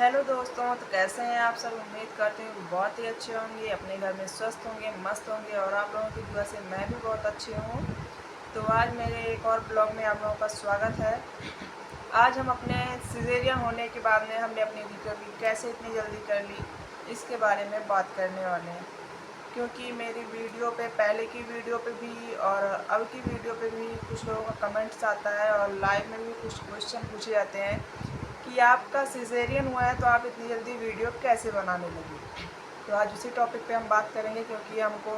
Hello दोस्तों, तो कैसे हैं आप सब। उम्मीद करते हैं कि बहुत ही अच्छे होंगे, अपने घर में स्वस्थ होंगे, मस्त होंगे और आप लोगों की दुआ से मैं भी बहुत अच्छी हूँ। तो आज मेरे एक और ब्लॉग में आप लोगों का स्वागत है। आज हम अपने सिजेरियन होने के बाद में हमने अपनी रिकवरी कैसे इतनी जल्दी कर ली, इसके बारे में बात करने वाले हैं। क्योंकि मेरी वीडियो पे, पहले की वीडियो पे भी और अब की वीडियो पे भी कुछ लोगों का कमेंट्स आता है और लाइव में भी कुछ क्वेश्चन पूछे जाते हैं कि आपका सिजेरियन हुआ है तो आप इतनी जल्दी वीडियो कैसे बनाने लगी। तो आज उसी टॉपिक पे हम बात करेंगे, क्योंकि हमको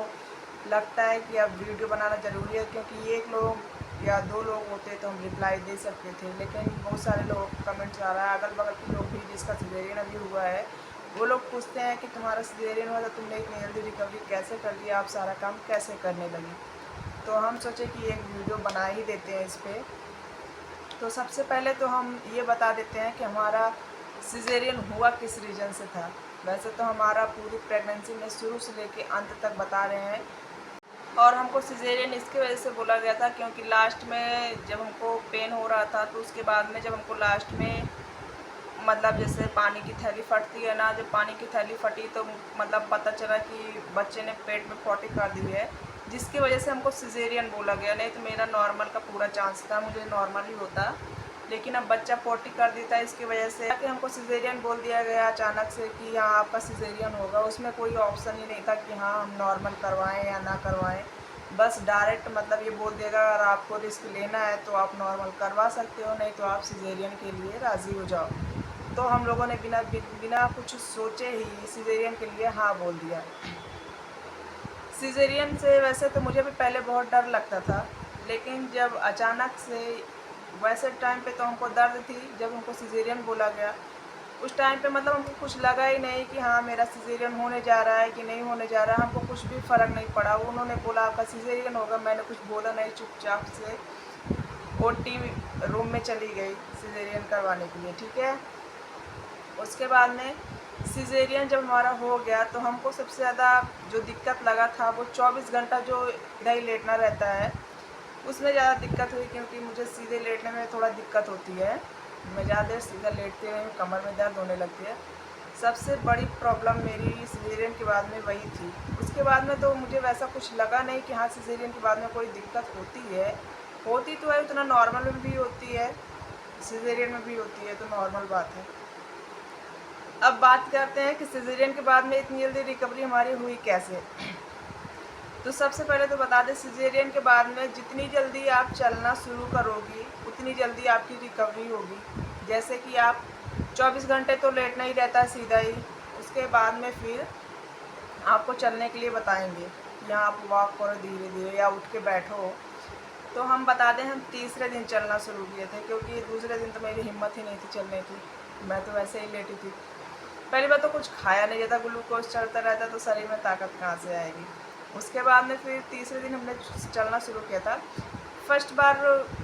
लगता है कि अब वीडियो बनाना ज़रूरी है। क्योंकि एक लोग या दो लोग होते तो हम रिप्लाई दे सकते थे, लेकिन बहुत सारे लोगों को कमेंट्स आ रहा है, अगल बगल के लोग भी जिसका सिजेरियन अभी हुआ है वो लोग पूछते हैं कि तुम्हारा सिजेरियन हुआ तो तुमने इतनी जल्दी रिकवरी कैसे कर लिया, आप सारा काम कैसे करने लगी। तो हम सोचे कि एक वीडियो बना ही देते हैं इस पर। तो सबसे पहले तो हम ये बता देते हैं कि हमारा सिजेरियन हुआ किस रीज़न से था। वैसे तो हमारा पूरी प्रेगनेंसी में शुरू से लेके अंत तक बता रहे हैं, और हमको सिजेरियन इसकी वजह से बोला गया था क्योंकि लास्ट में जब हमको पेन हो रहा था, तो उसके बाद में जब हमको लास्ट में मतलब जैसे पानी की थैली फटती है ना, जब पानी की थैली फटी तो मतलब पता चला कि बच्चे ने पेट में पॉटी कर दी है, जिसकी वजह से हमको सिजेरियन बोला गया। नहीं तो मेरा नॉर्मल का पूरा चांस था, मुझे नॉर्मल ही होता, लेकिन अब बच्चा पॉटी कर देता है, इसकी वजह से कि हमको सिजेरियन बोल दिया गया अचानक से कि हाँ आपका सिजेरियन होगा। उसमें कोई ऑप्शन ही नहीं था कि हाँ हम नॉर्मल करवाएं या ना करवाएं। बस डायरेक्ट मतलब ये बोल देगा अगर आपको रिस्क लेना है तो आप नॉर्मल करवा सकते हो, नहीं तो आप सिजेरियन के लिए राज़ी हो जाओ। तो हम लोगों ने बिना बिना कुछ सोचे ही सिजेरियन के लिए हाँ बोल दिया। सिजेरियन से वैसे तो मुझे भी पहले बहुत डर लगता था, लेकिन जब अचानक से वैसे टाइम पे तो हमको दर्द थी, जब हमको सिजेरियन बोला गया उस टाइम पे मतलब हमको कुछ लगा ही नहीं कि हाँ मेरा सिजेरियन होने जा रहा है कि नहीं होने जा रहा है। हमको कुछ भी फ़र्क नहीं पड़ा। उन्होंने बोला आपका सिजेरियन होगा, मैंने कुछ बोला नहीं, चुपचाप से ओटी रूम में चली गई सिजेरियन करवाने के लिए। ठीक है, उसके बाद में सिजेरियन जब हमारा हो गया तो हमको सबसे ज़्यादा जो दिक्कत लगा था वो 24 घंटा जो इधर ही लेटना रहता है, उसमें ज़्यादा दिक्कत हुई। क्योंकि मुझे सीधे लेटने में थोड़ा दिक्कत होती है, मैं ज़्यादा देर सीधा लेटती रही हूँ, कमर में दर्द होने लगती है। सबसे बड़ी प्रॉब्लम मेरी सिजेरियन के बाद में वही थी। उसके बाद में तो मुझे वैसा कुछ लगा नहीं कि हाँ सिजेरियन के बाद में कोई दिक्कत होती है। होती तो है, उतना नॉर्मल में भी होती है, सिजेरियन में भी होती है, तो नॉर्मल बात है। अब बात करते हैं कि सिजेरियन के बाद में इतनी जल्दी रिकवरी हमारी हुई कैसे। तो सबसे पहले तो बता दें, सिजेरियन के बाद में जितनी जल्दी आप चलना शुरू करोगी उतनी जल्दी आपकी रिकवरी होगी। जैसे कि आप 24 घंटे तो लेटना ही रहता है सीधा ही, उसके बाद में फिर आपको चलने के लिए बताएंगे, या आप वॉक करो धीरे धीरे या उठ के बैठो। तो हम बता दें, हम तीसरे दिन चलना शुरू किए थे, क्योंकि दूसरे दिन तो मेरी हिम्मत ही नहीं थी चलने की, मैं तो वैसे ही लेटी थी। पहली बार तो कुछ खाया नहीं जाता, ग्लूकोज चढ़ता रहता तो शरीर में ताकत कहाँ से आएगी। उसके बाद में फिर तीसरे दिन हमने चलना शुरू किया था। फर्स्ट बार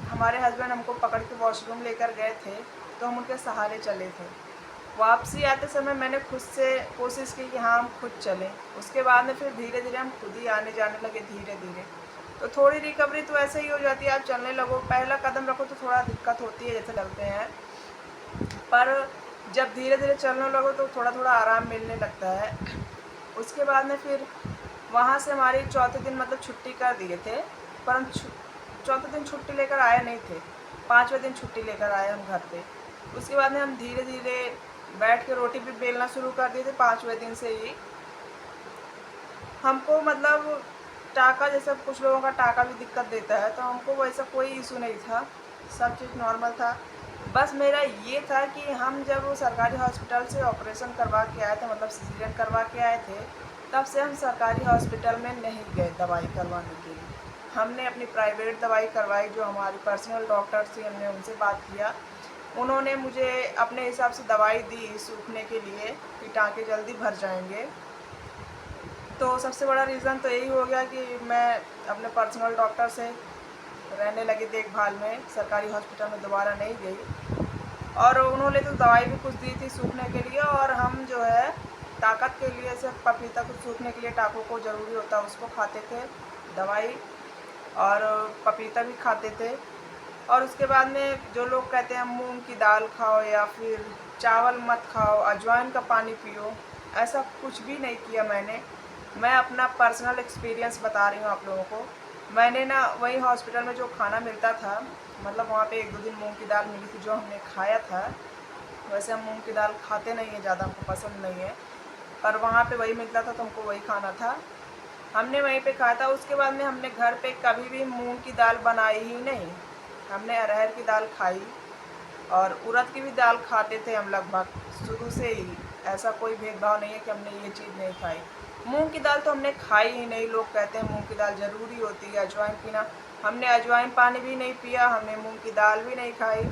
हमारे हस्बैंड हमको पकड़ के वॉशरूम लेकर गए थे, तो हम उनके सहारे चले थे। वापसी आते समय मैंने खुद से कोशिश की कि हाँ हम खुद चलें। उसके बाद में फिर धीरे धीरे हम खुद ही आने जाने लगे, धीरे धीरे। तो थोड़ी रिकवरी तो ऐसे ही हो जाती है, आप चलने लगो, पहला कदम रखो तो थोड़ा दिक्कत होती है जैसे चलते हैं, पर जब धीरे धीरे चलने लगो तो थोड़ा थोड़ा आराम मिलने लगता है। उसके बाद में फिर वहाँ से हमारी चौथे दिन मतलब छुट्टी कर दिए थे, पर हम चौथे दिन छुट्टी लेकर आए नहीं थे, 5वें दिन छुट्टी लेकर आए हम घर पे। उसके बाद में हम धीरे धीरे बैठ के रोटी भी बेलना शुरू कर दिए थे 5वें दिन से ही। हमको मतलब टाका, जैसे कुछ लोगों का टाका भी दिक्कत देता है, तो हमको वैसा कोई इशू नहीं था, सब चीज़ नॉर्मल था। बस मेरा ये था कि हम जब सरकारी हॉस्पिटल से ऑपरेशन करवा के आए थे, मतलब सिजेरियन करवा के आए थे, तब से हम सरकारी हॉस्पिटल में नहीं गए दवाई करवाने के लिए। हमने अपनी प्राइवेट दवाई करवाई, जो हमारी पर्सनल डॉक्टर थी, हमने उनसे बात किया। उन्होंने मुझे अपने हिसाब से दवाई दी सूखने के लिए कि टाँके जल्दी भर जाएंगे। तो सबसे बड़ा रीज़न तो यही हो गया कि मैं अपने पर्सनल डॉक्टर से रहने लगी देखभाल में, सरकारी हॉस्पिटल में दोबारा नहीं गई। और उन्होंने तो दवाई भी कुछ दी थी सूखने के लिए, और हम जो है ताकत के लिए सिर्फ पपीता को सूखने के लिए टाँकों को ज़रूरी होता है उसको खाते थे दवाई, और पपीता भी खाते थे। और उसके बाद में जो लोग कहते हैं मूंग की दाल खाओ या फिर चावल मत खाओ, अजवाइन का पानी पियो, ऐसा कुछ भी नहीं किया मैंने। मैं अपना पर्सनल एक्सपीरियंस बता रही हूँ आप लोगों को। मैंने ना वही हॉस्पिटल में जो खाना मिलता था, मतलब वहाँ पे 1-2 दिन मूँग की दाल मिली थी जो हमने खाया था। वैसे हम मूँग की दाल खाते नहीं हैं ज़्यादा, हमको पसंद नहीं है, पर वहाँ पे वही मिलता था तो हमको वही खाना था। हमने वहीं पे खाया था। उसके बाद में हमने घर पे कभी भी मूँग की दाल बनाई ही नहीं। हमने अरहर की दाल खाई और उड़द की भी दाल खाते थे हम लगभग शुरू से ही। ऐसा कोई भेदभाव नहीं है कि हमने ये चीज़ नहीं खाई। मूँग की दाल तो हमने खाई ही नहीं। लोग कहते हैं मूँग की दाल ज़रूरी होती है, अजवाइन पीना। हमने अजवाइन पानी भी नहीं पिया, हमने मूँग की दाल भी नहीं खाई।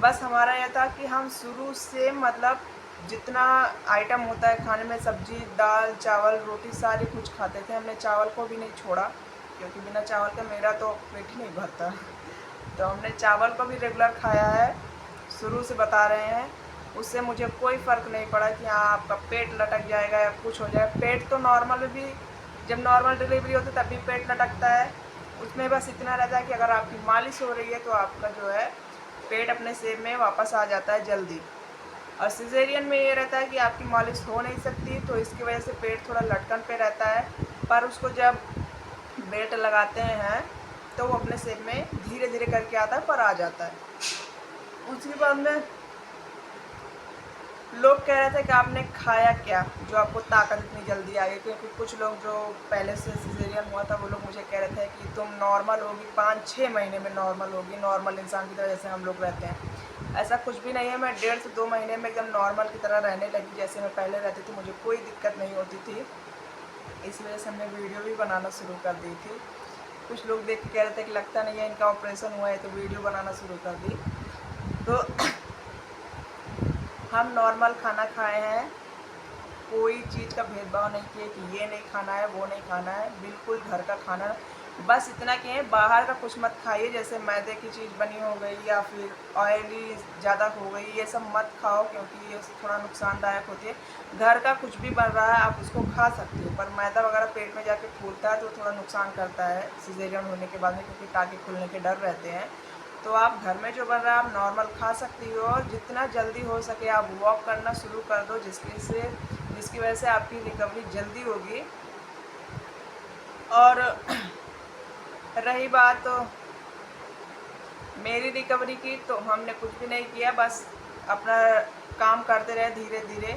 बस हमारा यह था कि हम शुरू से मतलब जितना आइटम होता है खाने में, सब्ज़ी, दाल, चावल, रोटी सारी कुछ खाते थे। हमने चावल को भी नहीं छोड़ा, क्योंकि बिना चावल के मेरा तो पेट ही नहीं भरता। तो हमने चावल को भी रेगुलर खाया है, शुरू से बता रहे हैं। उससे मुझे कोई फ़र्क नहीं पड़ा कि हाँ आपका पेट लटक जाएगा या कुछ हो जाए। पेट तो नॉर्मल भी, जब नॉर्मल डिलीवरी होती है तब भी पेट लटकता है। उसमें बस इतना रहता है कि अगर आपकी मालिश हो रही है तो आपका जो है पेट अपने शेप में वापस आ जाता है जल्दी। और सिज़ेरियन में ये रहता है कि आपकी मालिश हो नहीं सकती, तो इसकी वजह से पेट थोड़ा लटकन पे रहता है। पर उसको जब बेल्ट लगाते हैं तो वो अपने शेप में धीरे धीरे करके आता है, पर आ जाता है। उसके बाद में लोग कह रहे थे कि आपने खाया क्या जो आपको ताकत इतनी जल्दी आ गई, क्योंकि कुछ लोग जो पहले से सिज़ेरियन हुआ था वो लोग मुझे कह रहे थे कि तुम नॉर्मल होगी, 5-6 महीने में नॉर्मल होगी, नॉर्मल इंसान की तरह जैसे हम लोग रहते हैं। ऐसा कुछ भी नहीं है। मैं 1.5 से 2 महीने में एकदम नॉर्मल की तरह रहने लगी, जैसे मैं पहले रहती थी। मुझे कोई दिक्कत नहीं होती थी। इस वजह से हमने वीडियो भी बनाना शुरू कर दी थी। कुछ लोग देख के कह रहे थे कि लगता नहीं है इनका ऑपरेशन हुआ है, तो वीडियो बनाना शुरू कर दी। तो हम नॉर्मल खाना खाए हैं, कोई चीज़ का भेदभाव नहीं किए कि ये नहीं खाना है, वो नहीं खाना है, बिल्कुल घर का खाना। बस इतना किए बाहर का कुछ मत खाइए, जैसे मैदे की चीज़ बनी हो गई या फिर ऑयली ज़्यादा हो गई, ये सब मत खाओ, क्योंकि ये थोड़ा नुकसानदायक होती है। घर का कुछ भी बन रहा है आप उसको खा सकते हो, पर मैदा वगैरह पेट में जाके फूलता है तो थोड़ा नुकसान करता है सिज़ेरियन होने के बाद में, क्योंकि टाँके खुलने के डर रहते हैं। तो आप घर में जो बन रहा है आप नॉर्मल खा सकती हो, और जितना जल्दी हो सके आप वॉक करना शुरू कर दो, जिसकी वजह से आपकी रिकवरी जल्दी होगी। और रही बात तो मेरी रिकवरी की, तो हमने कुछ भी नहीं किया, बस अपना काम करते रहे धीरे धीरे,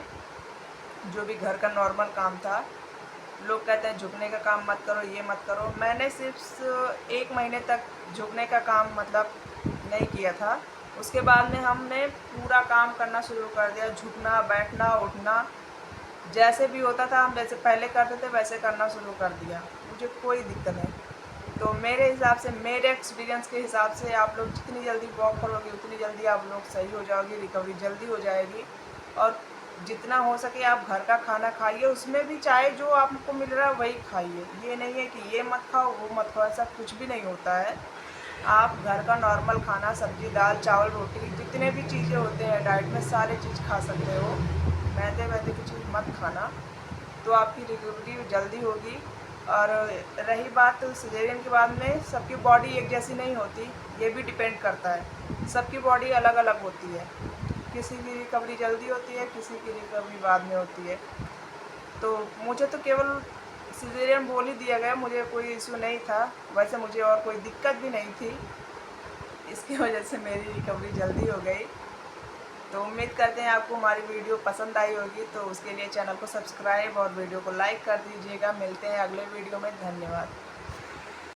जो भी घर का नॉर्मल काम था। लोग कहते हैं झुकने का काम मत करो, ये मत करो। मैंने सिर्फ 1 महीने तक झुकने का काम मतलब नहीं किया था। उसके बाद में हमने पूरा काम करना शुरू कर दिया, झुकना, बैठना, उठना, जैसे भी होता था हम जैसे पहले करते थे वैसे करना शुरू कर दिया। मुझे कोई दिक्कत नहीं। तो मेरे हिसाब से, मेरे एक्सपीरियंस के हिसाब से, आप लोग जितनी जल्दी वॉक करोगे उतनी जल्दी आप लोग सही हो जाओगे, रिकवरी जल्दी हो जाएगी। और जितना हो सके आप घर का खाना खाइए, उसमें भी चाहे जो आपको मिल रहा है वही खाइए। ये नहीं है कि ये मत खाओ, वो मत खाओ, ऐसा कुछ भी नहीं होता है। आप घर का नॉर्मल खाना, सब्ज़ी, दाल, चावल, रोटी, जितने भी चीज़ें होते हैं डाइट में, सारे चीज़ खा सकते हो। मैदे-वैदे की चीज़ मत खाना, तो आपकी रिकवरी जल्दी होगी। और रही बात सिज़ेरियन के बाद में, सबकी बॉडी एक जैसी नहीं होती, ये भी डिपेंड करता है। सबकी बॉडी अलग-अलग होती है। किसी की रिकवरी जल्दी होती है, किसी की रिकवरी बाद में होती है। तो मुझे तो केवल सिज़ेरियन बोल ही दिया गया, मुझे कोई इश्यू नहीं था। वैसे मुझे और कोई दिक्कत भी नहीं थी, इसकी वजह से मेरी रिकवरी जल्दी हो गई। तो उम्मीद करते हैं आपको हमारी वीडियो पसंद आई होगी, तो उसके लिए चैनल को सब्सक्राइब और वीडियो को लाइक कर दीजिएगा। मिलते हैं अगले वीडियो में। धन्यवाद।